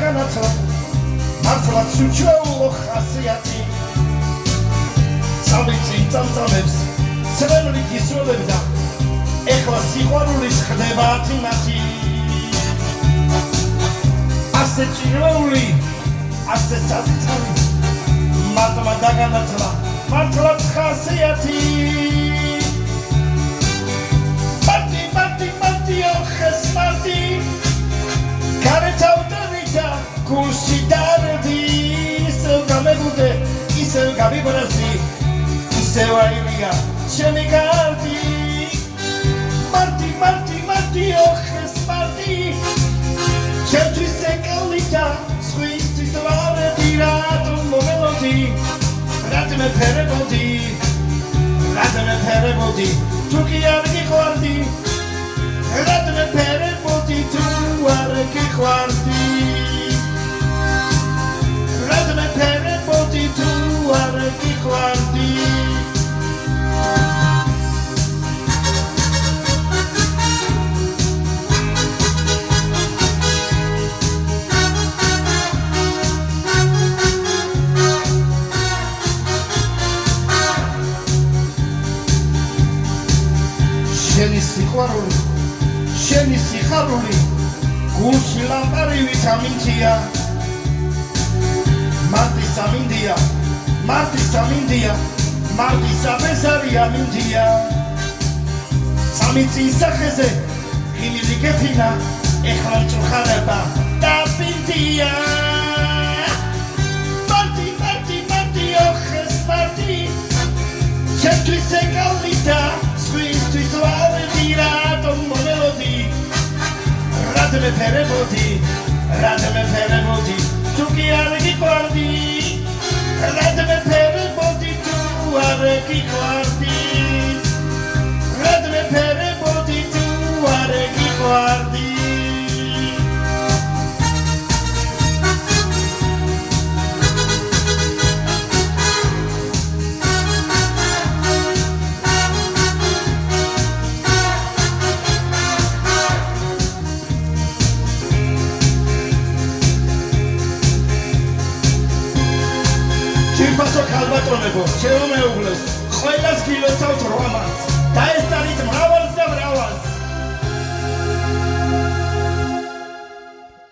დაგანათლა მართლაც უჩვეულო ხასიათი სამიწი წამწამებს სრემლი გისროლებდა ეხლა სიყვარულის ხდება თინათი ასე ჭირვეული ასე საწიწალი მათმა დაგანათლა მართლაც ხასიათი Kursi dardi, isel gamegude, isel gabibrazi, isel ailia, shemigardi. Marti, oches marti, centri sekalita, swisti tvardi, radum melodi, radme perebodi, tuki argi guardi, radme perebodi, tu argi guardi. Radme perebodi tu argi guardi Sheni sixaruli gulshi lamparivit amintia Marti samindia, Marti sabesari amindia Samitsi isacheze, himili getina, echlan chukhareba, da pintia Marti, oches Marti Centri sekalita, swisti tvardi, radom melodi Radme perebodi Tuki argi guardi Radme perebodi tu argi guardi Radme perebodi tu argi guardi Paso calvatonebo, ce o meugles, xoilas gilosavt romans